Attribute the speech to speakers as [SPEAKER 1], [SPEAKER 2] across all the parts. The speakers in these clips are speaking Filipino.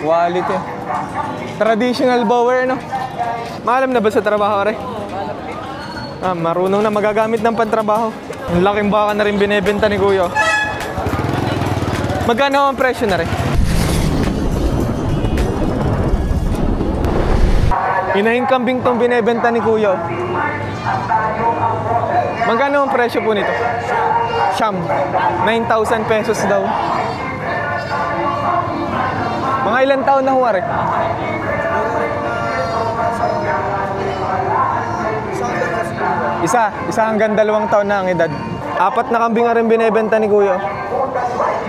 [SPEAKER 1] Quality. Traditional bower, no? Maalam na ba sa trabaho, re? Marunong na magagamit ng pantrabaho. Ang laking baka na rin binebenta ni Kuya. Magkano ang presyo na rin? Inahing kambing tong binebenta ni Kuya. Magkano ang presyo po nito? Siyam. 9,000 pesos daw. Mga ilang taon na huwari? Isa hanggang 2 taon na ang edad. 4 na kambing na rin binebenta ni Kuya.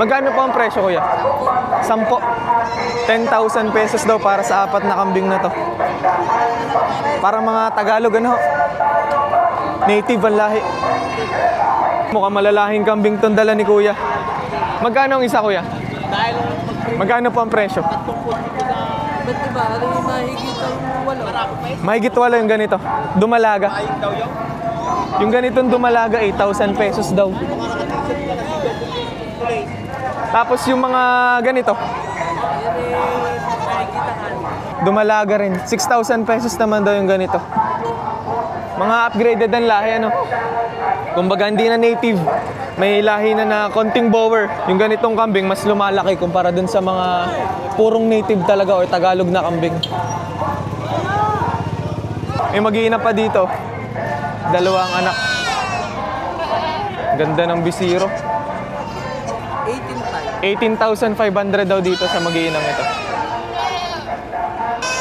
[SPEAKER 1] Magkano po ang presyo, Kuya? 10. 10,000 pesos daw para sa 4 na kambing na to. Para mga Tagalog, ano? Native ang lahi. Mukhang malalahing kambing tong dala ni Kuya. Magkano ang isa, Kuya? Magkano po ang presyo?
[SPEAKER 2] Ba't diba? Ano yung mahigit ang 8?
[SPEAKER 1] Mahigit 8 yung ganito. Dumalaga. Yung ganitong dumalaga, 8,000 pesos daw. Tapos yung mga ganito, dumalaga rin. 6,000 pesos naman daw yung ganito. Mga upgraded ang lahi, ano? Kumbaga hindi na native. May lahi na konting bower. Yung ganitong kambing mas lumalaki kumpara dun sa mga purong native talaga o Tagalog na kambing. May mag-iina pa dito. 2 anak. Ganda ng bisiro. 18,500 daw dito sa mag-iinang ito.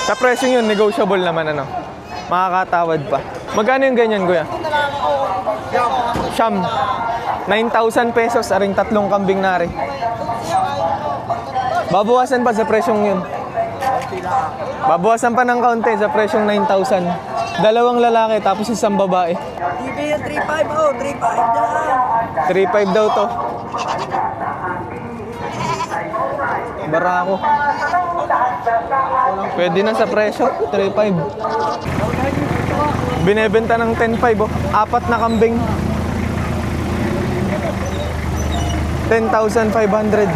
[SPEAKER 1] Sa presyo yun, negotiable naman, ano? Makakatawad pa. Magkano yung ganyan, Kuya? Siyam. 9,000 pesos, aring 3 kambing na rin. Babawasan pa sa presyong yun. Babawasan pa ng kaunti sa presyong 9,000. 2 lalaki, tapos 1 babae.
[SPEAKER 2] Hindi yung 3.5 oh, 3.5 na.
[SPEAKER 1] 3.5 daw to. Barako. Pwede na sa presyo, 3.5. Binebenta ng 10.5 oh. 4 na kambing. 10,500.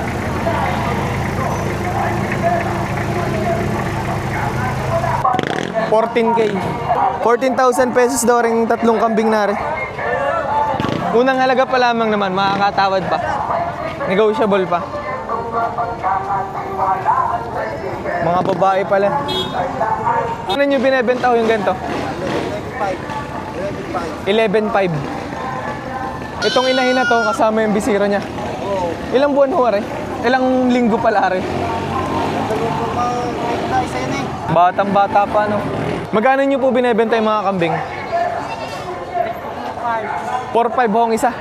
[SPEAKER 1] $14K. 14,000 pesos daw ring 3 kambing na rin. Unang halaga pa lamang naman, makakatawad pa. Negotiable pa. Mga babae pala. Ano nyo binebenta ko yung ganito? 11.5. Itong inahin na to, kasama yung bisiro niya. Ilang buwan ho, re? Ilang linggo pala, re? Batang-bata pa, no? Magkano nyo po binebenta yung mga kambing? 4.5 ho ang isa.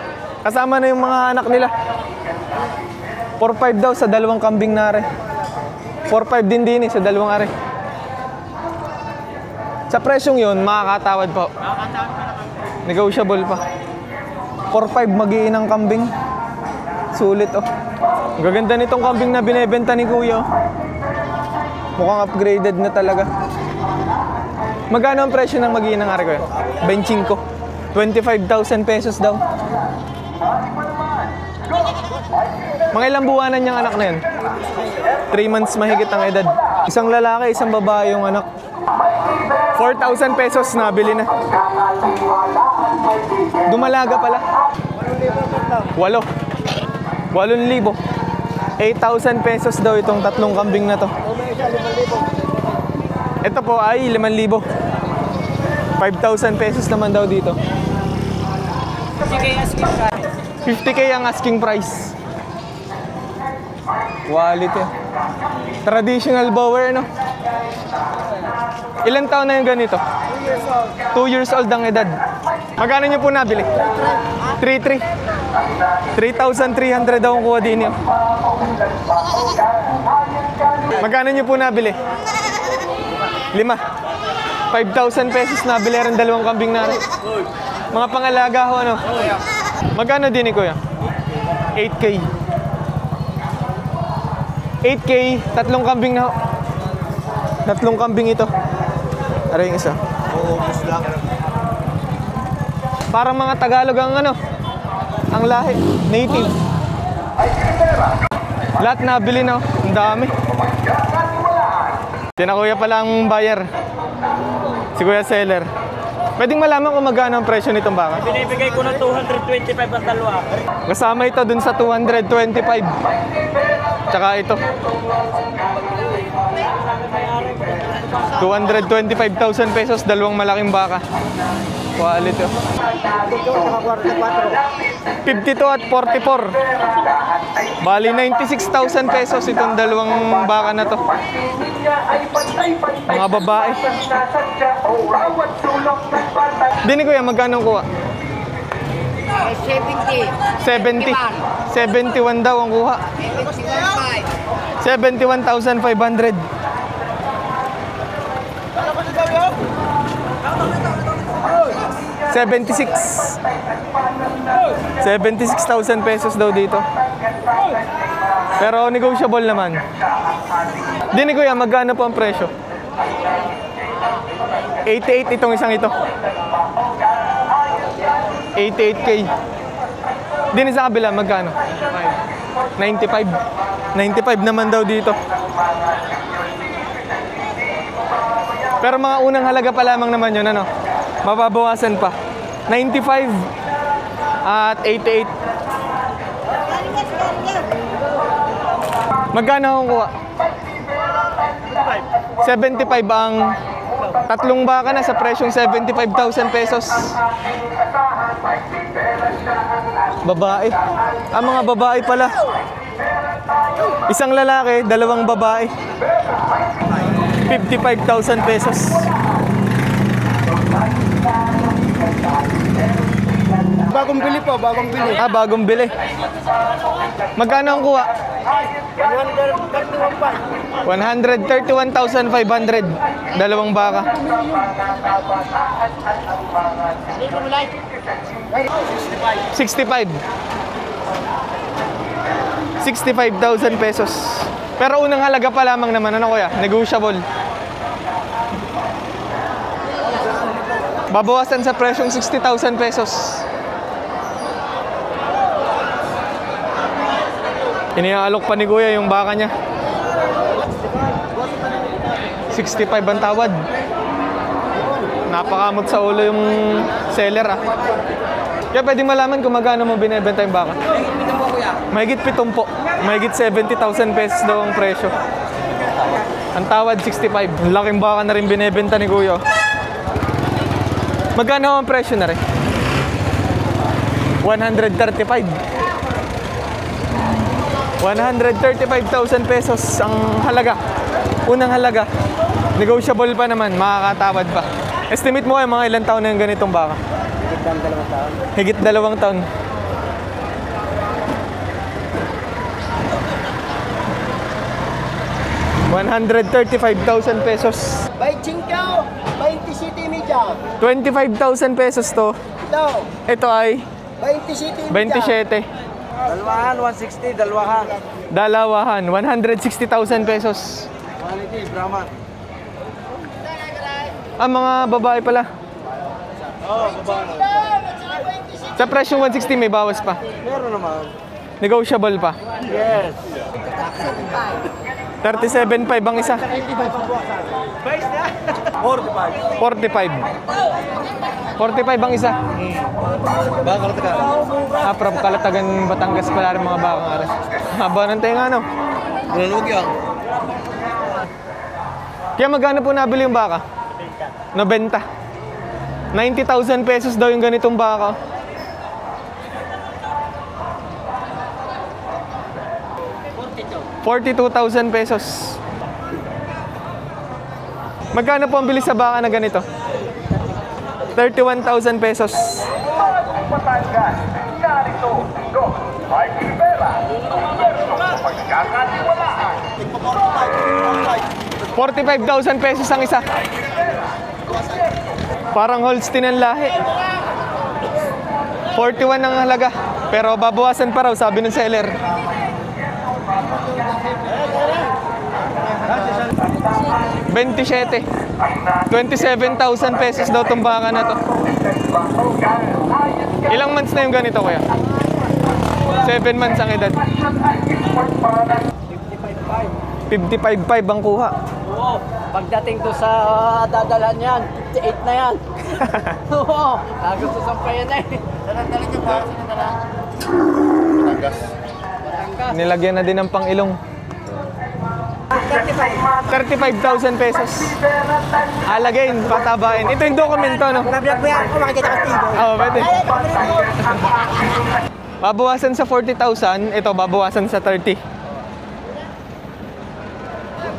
[SPEAKER 1] Kasama na yung mga anak nila. 4.5 daw sa 2 kambing na, re. 4.5 din sa 2 are. Sa presyong yun, makakatawad po. Negotiable pa. 4.5 mag-iinang kambing. Sulit oh. Gaganda nitong kambing na binebenta ni Kuya. Mukhang upgraded na talaga. Magkano ang presyo ng mag-iinang are, Kuya? 25. 25,000 pesos daw. Mga ilang buwanan niyang anak na yun? 3 months mahigit ang edad. Isang lalaki, isang babae yung anak. 4,000 pesos nabili na. Dumalaga pala. 8,000. 8,000 pesos daw itong 3 kambing na to. Ito po ay 5,000. 5,000 pesos naman daw dito. 50K ang asking price. Quality. Traditional bower, no? Ilang taon na yung ganito? 2 years old ang edad. Magkano nyo po nabili? 3,300. 3,300 daw ang kuha din yun. Magkano nyo po nabili? 5. 5,000 pesos nabili rin 2 kambing na rin. Mga pangalaga ho, ano? Magkano din ni Kuya? 8K. 8K, 3 kambing na ho. 3 kambing ito. Ano yung isa?
[SPEAKER 3] Oo, lang.
[SPEAKER 1] Parang mga Tagalog ang ano, ang lahi, native. Lahat nabili na, ang dami. Sina kuya pala ang buyer. Si kuya seller. Pwedeng malaman kung magkano ang presyo nitong baka?
[SPEAKER 3] Binibigay ko ng 225 ang dalawa.
[SPEAKER 1] Kasama ito dun sa 225. Tsaka ito. 225,000 pesos, dalawang malaking baka. Quality. 52 at 44. Bali 96,000 pesos itong dalawang baka na to. Mga babae. Dini kuya, magkano kuha? 70. 71 daw ang kuha. 71,500. 76,000 pesos daw dito. Pero negotiable naman. Dini kuya, magkano po ang presyo? 88 itong isang ito. 88K. Dini sa kabila, magkano? 95. 95 naman daw dito. Pero mga unang halaga pa lamang naman yun, ano? Mababawasan pa. 95 at 88. Magkano akong kuha? 75 ang tatlong baka na sa presyong 75,000 pesos. Babae. Mga babae pala. Isang lalaki, dalawang babae. 55,000 pesos.
[SPEAKER 4] Bagong bili po, bagong bili.
[SPEAKER 1] Bagong bili. Magkano ang kuha? 131,500. Dalawang baka. 65. 65,000 pesos. Pero unang halaga pa lamang naman, ano kuya? Negotiable. Babawasan sa presyong 60,000 pesos. Iniaalok pa ni kuya yung baka niya. 65 ang tawad. Napakamot sa ulo yung seller Kaya pwedeng malaman kung magkano mo binibenta yung baka. Mahigit 7 po. Mahigit 70,000 pesos daw ang presyo. Ang tawad 65. Ang laking baka na rin binibenta ni kuya. Magkano ang presyo na rin? 135. 135,000 pesos ang halaga. Unang halaga. Negotiable pa naman, makakatawad pa. Estimate mo kayo mga ilang taon na yung ganitong baka? Higit 2 taon. $135,000 pesos. 25,000 pesos to. Ito ay 27.
[SPEAKER 4] Dalawahan, 160, dalawahan.
[SPEAKER 1] Dalawahan, 160,000 pesos.
[SPEAKER 4] Quality, Brahman.
[SPEAKER 1] Mga babae pala.
[SPEAKER 4] Babae.
[SPEAKER 1] Sa presyo 160 may bawas pa.
[SPEAKER 4] Meron naman.
[SPEAKER 1] Negotiable pa.
[SPEAKER 4] Yes.
[SPEAKER 1] 37.5 ang isa.
[SPEAKER 4] 45.
[SPEAKER 1] 45 ang isa.
[SPEAKER 4] Baka kalatagan.
[SPEAKER 1] From Kalatagan, Batangas pala rin mga bakang aras. Haba ng tenga, no?
[SPEAKER 4] Nalulog yan.
[SPEAKER 1] Kaya magkano po nabili yung baka? 90. 90,000 pesos daw yung ganitong baka. 42,000 pesos. Magkano po ang bili sa baka na ganito? 31,000 pesos. 45,000 pesos ang isa. Parang Holstein ang lahi. 41 ang halaga. Pero babawasan pa raw, sabi ng seller. $27,000 pesos daw itong baka na to. Ilang months na yung ganito, kuya? 7 months ang edad. 55,000 55.5 ang kuha.
[SPEAKER 2] Oo. Pagdating to sa dadalan yan, 58 na yan. Oo. Nagustusan pa yan eh. Dalan-dalan yung baka sinadala.
[SPEAKER 4] Batangas.
[SPEAKER 1] Nilagyan na din ng pang-ilong. 35,000 pesos. Alagayin, patabain. Ito yung dokumento, no?
[SPEAKER 2] Nablog mo yan, kung makikita ka tibo.
[SPEAKER 1] Oo, pwede. Babawasan sa 40,000, ito babawasan sa 30.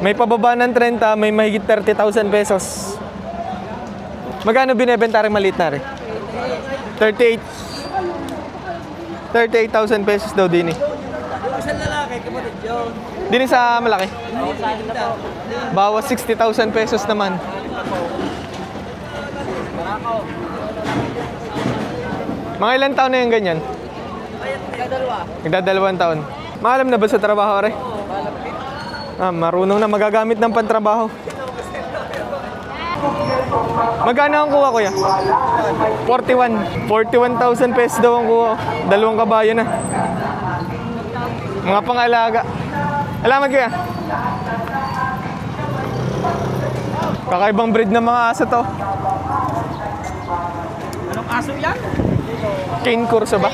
[SPEAKER 1] May pababa ng 30, may mahigit 30,000 pesos. Magkano binebenta rin maliit na rin? 38. 38,000 pesos daw din eh.
[SPEAKER 2] Isang lalaki, kamunod yun.
[SPEAKER 1] Din sa malaki. Bawas 60,000 pesos naman. Mga ilang taon na yung ganyan? Nagdadalawang taon. Maalam na ba sa trabaho, re? Marunong na magagamit ng pantrabaho. Magkano ang kuha, kuya? 41. 41,000 pesos daw ang kuha. Dalawang kabayo na. Mga pangalaga. Alamat, kuya. Kakaibang breed ng mga aso to.
[SPEAKER 3] Anong aso yan?
[SPEAKER 1] Cane Corso ba?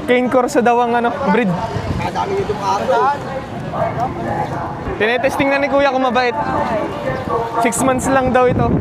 [SPEAKER 1] Cane Corso daw ang breed.
[SPEAKER 4] Kadami itong araw.
[SPEAKER 1] Tinetesting na ni kuya kung mabait. 6 months lang daw ito.